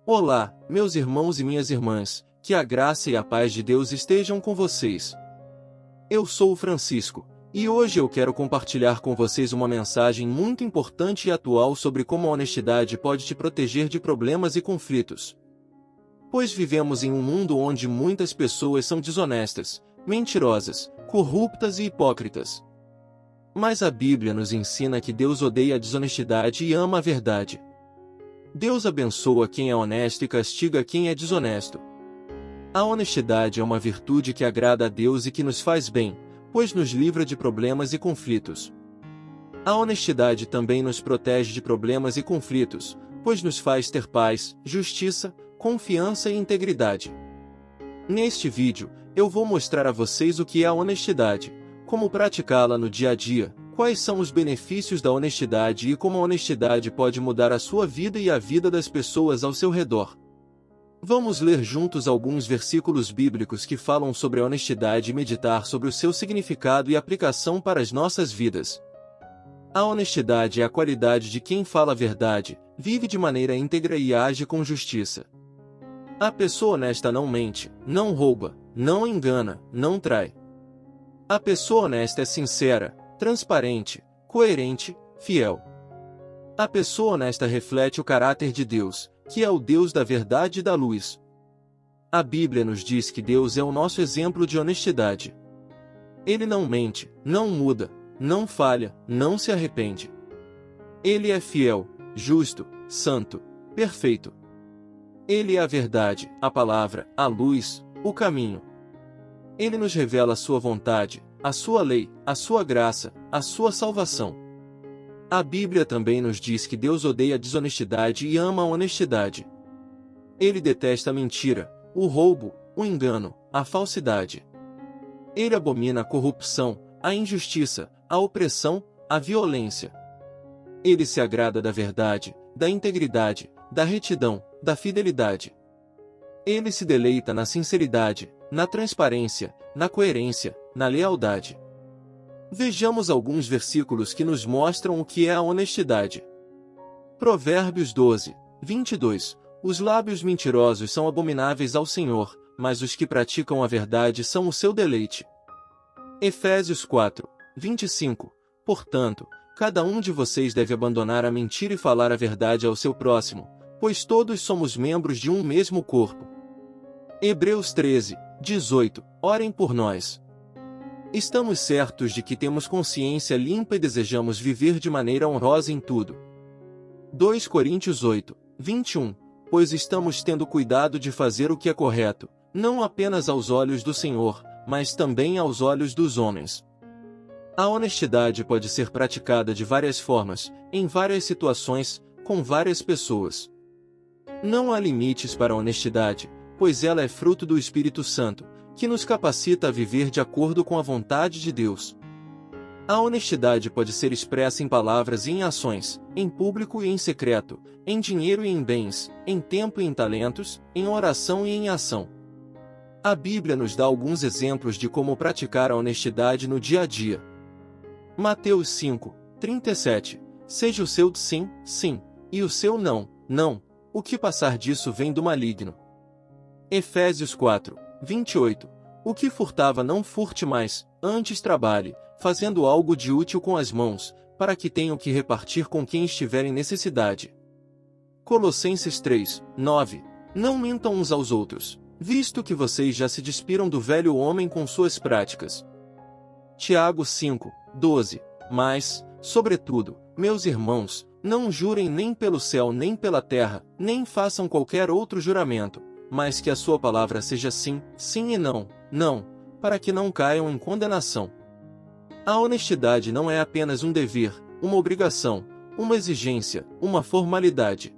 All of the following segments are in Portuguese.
Olá, meus irmãos e minhas irmãs, que a graça e a paz de Deus estejam com vocês. Eu sou o Francisco, e hoje eu quero compartilhar com vocês uma mensagem muito importante e atual sobre como a honestidade pode te proteger de problemas e conflitos. Pois vivemos em um mundo onde muitas pessoas são desonestas, mentirosas, corruptas e hipócritas. Mas a Bíblia nos ensina que Deus odeia a desonestidade e ama a verdade. Deus abençoa quem é honesto e castiga quem é desonesto. A honestidade é uma virtude que agrada a Deus e que nos faz bem, pois nos livra de problemas e conflitos. A honestidade também nos protege de problemas e conflitos, pois nos faz ter paz, justiça, confiança e integridade. Neste vídeo, eu vou mostrar a vocês o que é a honestidade, como praticá-la no dia a dia, quais são os benefícios da honestidade e como a honestidade pode mudar a sua vida e a vida das pessoas ao seu redor. Vamos ler juntos alguns versículos bíblicos que falam sobre a honestidade e meditar sobre o seu significado e aplicação para as nossas vidas. A honestidade é a qualidade de quem fala a verdade, vive de maneira íntegra e age com justiça. A pessoa honesta não mente, não rouba, não engana, não trai. A pessoa honesta é sincera, transparente, coerente, fiel. A pessoa honesta reflete o caráter de Deus, que é o Deus da verdade e da luz. A Bíblia nos diz que Deus é o nosso exemplo de honestidade. Ele não mente, não muda, não falha, não se arrepende. Ele é fiel, justo, santo, perfeito. Ele é a verdade, a palavra, a luz, o caminho. Ele nos revela a sua vontade, a sua lei, a sua graça, a sua salvação. A Bíblia também nos diz que Deus odeia a desonestidade e ama a honestidade. Ele detesta a mentira, o roubo, o engano, a falsidade. Ele abomina a corrupção, a injustiça, a opressão, a violência. Ele se agrada da verdade, da integridade, da retidão, da fidelidade. Ele se deleita na sinceridade, na transparência, na coerência, na lealdade. Vejamos alguns versículos que nos mostram o que é a honestidade. Provérbios 12, 22. Os lábios mentirosos são abomináveis ao Senhor, mas os que praticam a verdade são o seu deleite. Efésios 4, 25. Portanto, cada um de vocês deve abandonar a mentira e falar a verdade ao seu próximo, pois todos somos membros de um mesmo corpo. Hebreus 13, 18. Orem por nós. Estamos certos de que temos consciência limpa e desejamos viver de maneira honrosa em tudo. 2 Coríntios 8, 21. Pois estamos tendo cuidado de fazer o que é correto, não apenas aos olhos do Senhor, mas também aos olhos dos homens. A honestidade pode ser praticada de várias formas, em várias situações, com várias pessoas. Não há limites para a honestidade, pois ela é fruto do Espírito Santo, que nos capacita a viver de acordo com a vontade de Deus. A honestidade pode ser expressa em palavras e em ações, em público e em secreto, em dinheiro e em bens, em tempo e em talentos, em oração e em ação. A Bíblia nos dá alguns exemplos de como praticar a honestidade no dia a dia. Mateus 5, 37. Seja o seu sim, sim, e o seu não, não. O que passar disso vem do maligno. Efésios 4, 28. O que furtava não furte mais, antes trabalhe, fazendo algo de útil com as mãos, para que tenha o que repartir com quem estiver em necessidade. Colossenses 3, 9. Não mintam uns aos outros, visto que vocês já se despiram do velho homem com suas práticas. Tiago 5, 12. Mas, sobretudo, meus irmãos, não jurem nem pelo céu nem pela terra, nem façam qualquer outro juramento, mas que a sua palavra seja sim, sim e não, não, para que não caiam em condenação. A honestidade não é apenas um dever, uma obrigação, uma exigência, uma formalidade.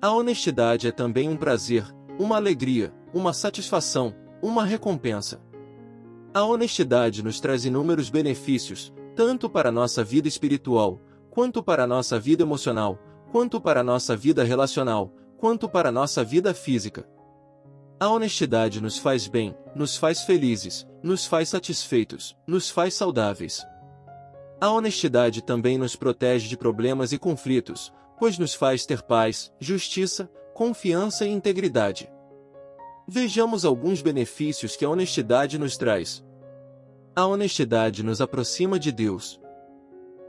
A honestidade é também um prazer, uma alegria, uma satisfação, uma recompensa. A honestidade nos traz inúmeros benefícios, tanto para a nossa vida espiritual, quanto para a nossa vida emocional, quanto para a nossa vida relacional, quanto para a nossa vida física. A honestidade nos faz bem, nos faz felizes, nos faz satisfeitos, nos faz saudáveis. A honestidade também nos protege de problemas e conflitos, pois nos faz ter paz, justiça, confiança e integridade. Vejamos alguns benefícios que a honestidade nos traz. A honestidade nos aproxima de Deus.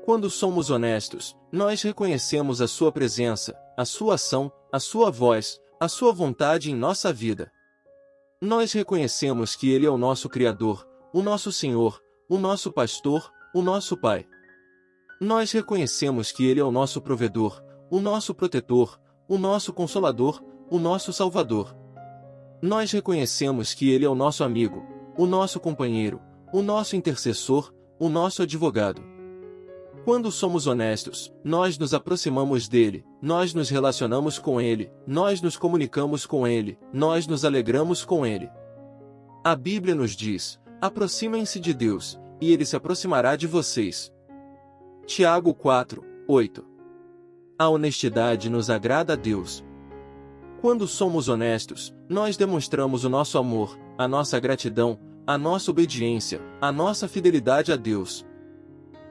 Quando somos honestos, nós reconhecemos a sua presença, a sua ação, a sua voz, a sua vontade em nossa vida. Nós reconhecemos que Ele é o nosso Criador, o nosso Senhor, o nosso Pastor, o nosso Pai. Nós reconhecemos que Ele é o nosso Provedor, o nosso Protetor, o nosso Consolador, o nosso Salvador. Nós reconhecemos que Ele é o nosso amigo, o nosso companheiro, o nosso intercessor, o nosso advogado. Quando somos honestos, nós nos aproximamos dele, nós nos relacionamos com ele, nós nos comunicamos com ele, nós nos alegramos com ele. A Bíblia nos diz: aproximem-se de Deus, e ele se aproximará de vocês. Tiago 4:8. A honestidade nos agrada a Deus. Quando somos honestos, nós demonstramos o nosso amor, a nossa gratidão, a nossa obediência, a nossa fidelidade a Deus.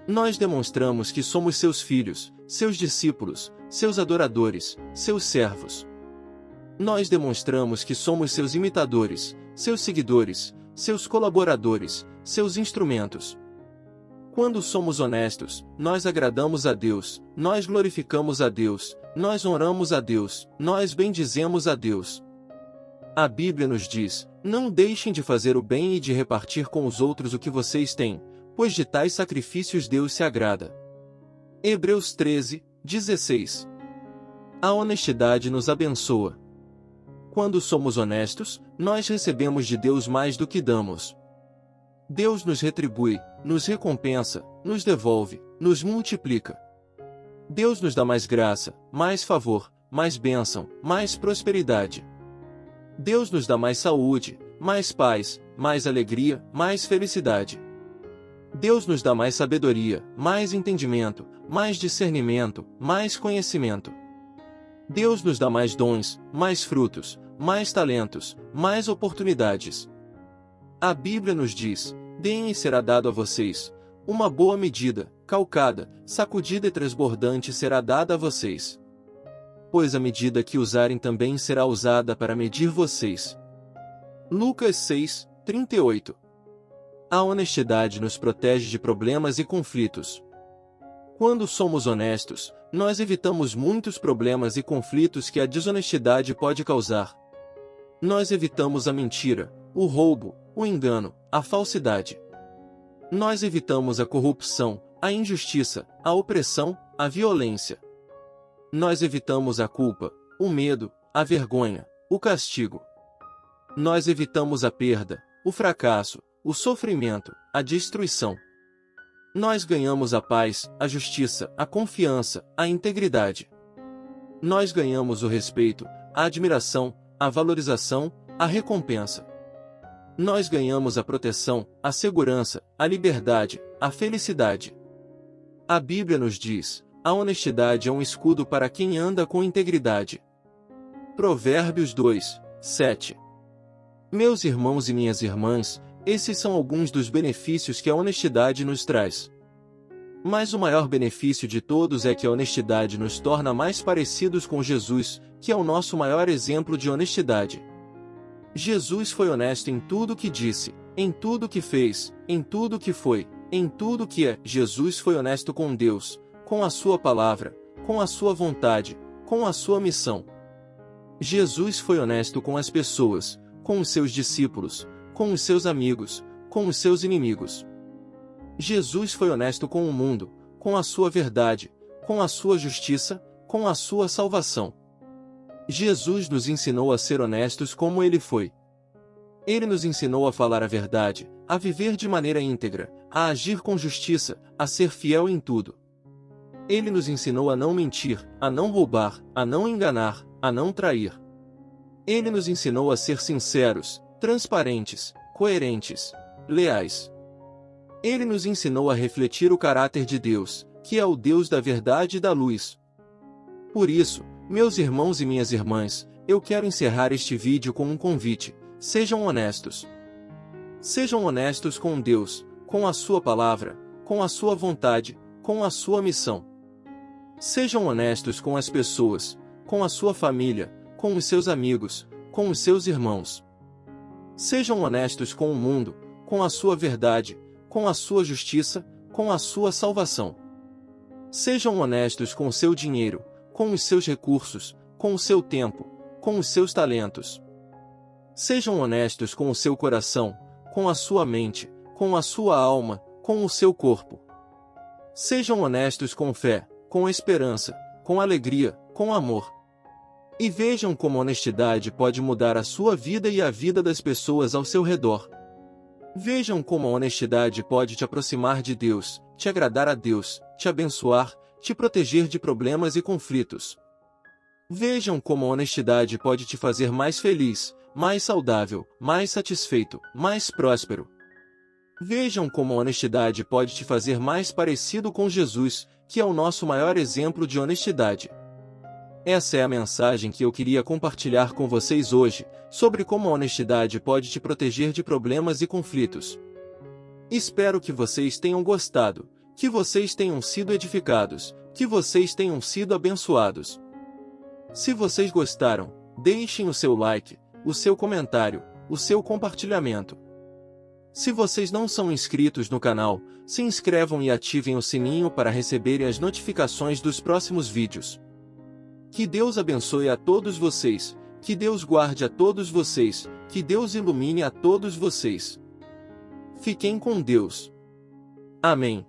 Nós demonstramos que somos seus filhos, seus discípulos, seus adoradores, seus servos. Nós demonstramos que somos seus imitadores, seus seguidores, seus colaboradores, seus instrumentos. Quando somos honestos, nós agradamos a Deus, nós glorificamos a Deus, nós honramos a Deus, nós bendizemos a Deus. A Bíblia nos diz: não deixem de fazer o bem e de repartir com os outros o que vocês têm, pois de tais sacrifícios Deus se agrada. Hebreus 13:16. A honestidade nos abençoa. Quando somos honestos, nós recebemos de Deus mais do que damos. Deus nos retribui, nos recompensa, nos devolve, nos multiplica. Deus nos dá mais graça, mais favor, mais bênção, mais prosperidade. Deus nos dá mais saúde, mais paz, mais alegria, mais felicidade. Deus nos dá mais sabedoria, mais entendimento, mais discernimento, mais conhecimento. Deus nos dá mais dons, mais frutos, mais talentos, mais oportunidades. A Bíblia nos diz: deem e será dado a vocês. Uma boa medida, calcada, sacudida e transbordante será dada a vocês. Pois a medida que usarem também será usada para medir vocês. Lucas 6:38. A honestidade nos protege de problemas e conflitos. Quando somos honestos, nós evitamos muitos problemas e conflitos que a desonestidade pode causar. Nós evitamos a mentira, o roubo, o engano, a falsidade. Nós evitamos a corrupção, a injustiça, a opressão, a violência. Nós evitamos a culpa, o medo, a vergonha, o castigo. Nós evitamos a perda, o fracasso, o sofrimento, a destruição. Nós ganhamos a paz, a justiça, a confiança, a integridade. Nós ganhamos o respeito, a admiração, a valorização, a recompensa. Nós ganhamos a proteção, a segurança, a liberdade, a felicidade. A Bíblia nos diz: a honestidade é um escudo para quem anda com integridade. Provérbios 2:7. Meus irmãos e minhas irmãs, esses são alguns dos benefícios que a honestidade nos traz. Mas o maior benefício de todos é que a honestidade nos torna mais parecidos com Jesus, que é o nosso maior exemplo de honestidade. Jesus foi honesto em tudo o que disse, em tudo o que fez, em tudo o que foi, em tudo o que é. Jesus foi honesto com Deus, com a sua palavra, com a sua vontade, com a sua missão. Jesus foi honesto com as pessoas, com os seus discípulos, com os seus amigos, com os seus inimigos. Jesus foi honesto com o mundo, com a sua verdade, com a sua justiça, com a sua salvação. Jesus nos ensinou a ser honestos como ele foi. Ele nos ensinou a falar a verdade, a viver de maneira íntegra, a agir com justiça, a ser fiel em tudo. Ele nos ensinou a não mentir, a não roubar, a não enganar, a não trair. Ele nos ensinou a ser sinceros, transparentes, coerentes, leais. Ele nos ensinou a refletir o caráter de Deus, que é o Deus da verdade e da luz. Por isso, meus irmãos e minhas irmãs, eu quero encerrar este vídeo com um convite: sejam honestos. Sejam honestos com Deus, com a sua palavra, com a sua vontade, com a sua missão. Sejam honestos com as pessoas, com a sua família, com os seus amigos, com os seus irmãos. Sejam honestos com o mundo, com a sua verdade, com a sua justiça, com a sua salvação. Sejam honestos com o seu dinheiro, com os seus recursos, com o seu tempo, com os seus talentos. Sejam honestos com o seu coração, com a sua mente, com a sua alma, com o seu corpo. Sejam honestos com fé, com esperança, com alegria, com amor. E vejam como a honestidade pode mudar a sua vida e a vida das pessoas ao seu redor. Vejam como a honestidade pode te aproximar de Deus, te agradar a Deus, te abençoar, te proteger de problemas e conflitos. Vejam como a honestidade pode te fazer mais feliz, mais saudável, mais satisfeito, mais próspero. Vejam como a honestidade pode te fazer mais parecido com Jesus, que é o nosso maior exemplo de honestidade. Essa é a mensagem que eu queria compartilhar com vocês hoje, sobre como a honestidade pode te proteger de problemas e conflitos. Espero que vocês tenham gostado, que vocês tenham sido edificados, que vocês tenham sido abençoados. Se vocês gostaram, deixem o seu like, o seu comentário, o seu compartilhamento. Se vocês não são inscritos no canal, se inscrevam e ativem o sininho para receberem as notificações dos próximos vídeos. Que Deus abençoe a todos vocês, que Deus guarde a todos vocês, que Deus ilumine a todos vocês. Fiquem com Deus. Amém.